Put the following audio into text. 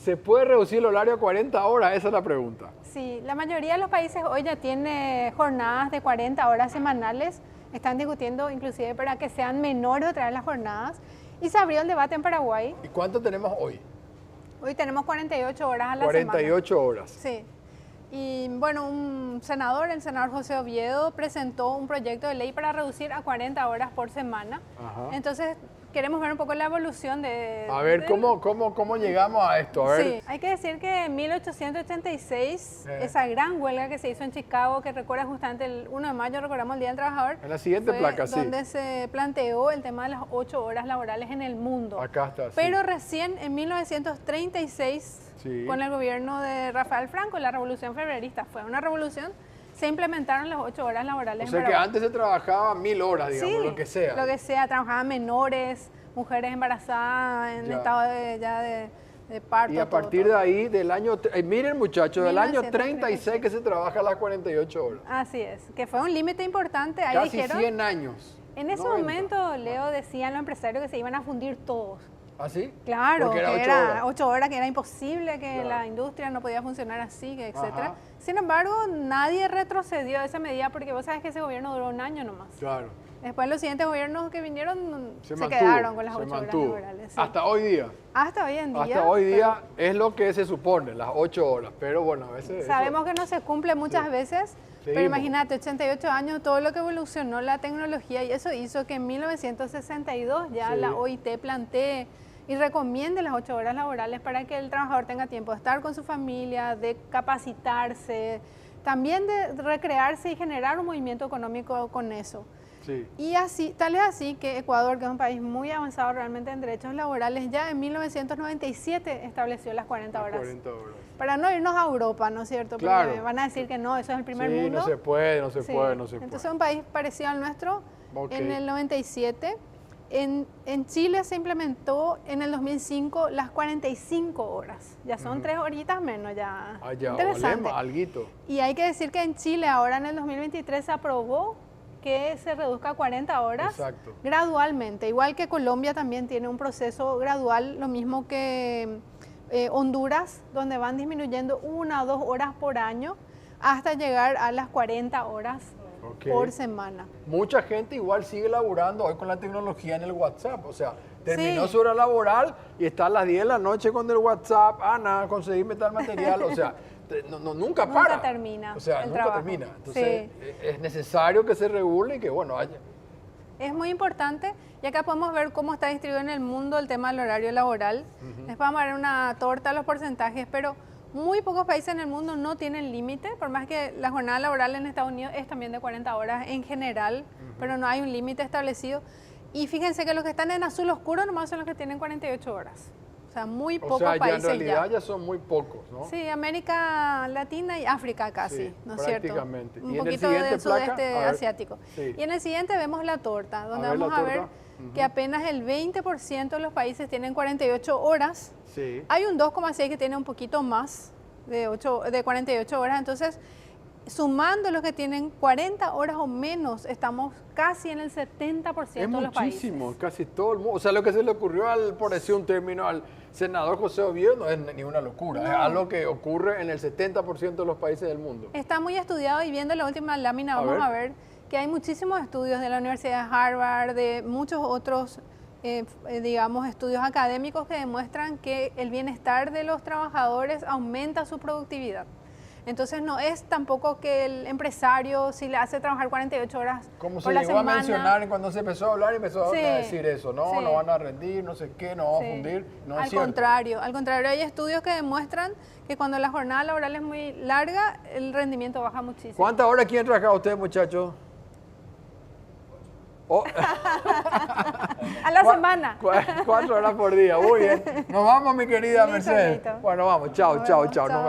¿Se puede reducir el horario a 40 horas? Esa es la pregunta. Sí, la mayoría de los países hoy ya tiene jornadas de 40 horas semanales. Están discutiendo inclusive para que sean menores otra vez las jornadas. Y se abrió el debate en Paraguay. ¿Y cuánto tenemos hoy? Hoy tenemos 48 horas a la 48 semana. horas. Sí. Y bueno, el senador José Oviedo, presentó un proyecto de ley para reducir a 40 horas por semana. Ajá. Entonces, queremos ver un poco la evolución de... A ver, ¿cómo llegamos a esto? A ver. Sí, hay que decir que en 1886, esa gran huelga que se hizo en Chicago, que recuerda justamente el 1 de mayo, recordamos el Día del Trabajador. En la siguiente placa, sí. Donde se planteó el tema de las 8 horas laborales en el mundo. Acá está, sí. Pero recién en 1936, sí, con el gobierno de Rafael Franco, la Revolución Febrerista, fue una revolución, se implementaron las 8 horas laborales. O sea que antes se trabajaba 1000 horas, digamos, sí, lo que sea. Lo que sea, trabajaban menores, mujeres embarazadas en estado de parto. Y a partir de ahí, del año... miren muchachos, del año 36 que se trabaja las 48 horas. Así es, que fue un límite importante. Ahí Casi dijeron, 100 años. En ese 90. momento, Leo, decían los empresarios que se iban a fundir todos. ¿Ah, sí? Claro, porque que era 8 horas, que era imposible, que claro, la industria no podía funcionar así, que etcétera. Ajá. Sin embargo, nadie retrocedió a esa medida porque vos sabes que ese gobierno duró un año nomás. Claro. Después los siguientes gobiernos que vinieron se mantuvo, quedaron con las se 8 horas mantuvo. laborales. Sí. Hasta hoy día. Hasta hoy en día. Hasta hoy día es lo que se supone, las 8 horas. Pero bueno, a veces... Sabemos que no se cumple muchas veces, pero Seguimos. imagínate, 88 años, todo lo que evolucionó la tecnología y eso hizo que en 1962 ya la OIT plantee y recomiende las 8 horas laborales para que el trabajador tenga tiempo de estar con su familia, de capacitarse, también de recrearse y generar un movimiento económico con eso. Sí. Y así, tal es así que Ecuador, que es un país muy avanzado realmente en derechos laborales, ya en 1997 estableció las 40 horas. 40 horas. Para no irnos a Europa, ¿no es cierto? Porque Claro. van a decir que no, eso es el primer Sí, mundo. no se puede, no se Sí. puede, no se puede. Entonces un país parecido al nuestro, Ok. en el 97. En Chile se implementó en el 2005 las 45 horas. Ya son 3 horitas menos, ya. Ah, ya, Interesante. olema, alguito. Y hay que decir que en Chile ahora en el 2023 se aprobó que se reduzca a 40 horas. Exacto. Gradualmente. Igual que Colombia también tiene un proceso gradual, lo mismo que Honduras, donde van disminuyendo 1 o 2 horas por año hasta llegar a las 40 horas por semana. Mucha gente igual sigue laburando hoy con la tecnología en el WhatsApp. O sea, terminó Sí. su hora laboral y está a las 10 de la noche con el WhatsApp. Nada, conseguirme tal material. O sea, nunca para. Nunca termina O sea, el nunca trabajo. termina. Entonces, Sí. es necesario que se regule y que, bueno, haya... Es muy importante y acá podemos ver cómo está distribuido en el mundo el tema del horario laboral. Les vamos a dar una torta a los porcentajes, pero muy pocos países en el mundo no tienen límite, por más que la jornada laboral en Estados Unidos es también de 40 horas en general, pero no hay un límite establecido. Y fíjense que los que están en azul oscuro nomás son los que tienen 48 horas. O sea, muy pocos países ya en realidad ya son muy pocos, ¿no? Sí, América Latina y África casi, Sí, ¿no es cierto? prácticamente. Un ¿Y en el poquito siguiente del placa? sudeste A ver. asiático. Sí. Y en el siguiente vemos la torta, donde A ver, vamos la a ver torta. que apenas el 20% de los países tienen 48 horas. Sí. Hay un 2,6 que tiene un poquito más de 48 horas, entonces sumando los que tienen 40 horas o menos, estamos casi en el 70% Es de los países. muchísimo, casi todo el mundo. O sea, lo que se le ocurrió por decir un término, al senador José Oviedo no es ni una locura. No. Es algo que ocurre en el 70% de los países del mundo. Está muy estudiado y viendo la última lámina A vamos ver. a ver que hay muchísimos estudios de la Universidad de Harvard, de muchos otros, digamos, estudios académicos que demuestran que el bienestar de los trabajadores aumenta su productividad. Entonces no es tampoco que el empresario, si le hace trabajar 48 horas Como por se la llegó a semana, mencionar cuando se empezó a hablar, empezó Sí, a decir eso, no, sí. no van a rendir, no sé qué, no vamos a sí. fundir, no es al cierto. contrario, hay estudios que demuestran que cuando la jornada laboral es muy larga, el rendimiento baja muchísimo. ¿Cuántas horas quieren trabajar ustedes, muchachos? Oh. A la semana. 4 horas por día, muy bien. Nos vamos, mi querida Listo, Mercedes. Carlito. Bueno, vamos, chao, Nos chao, vemos, chao. chao.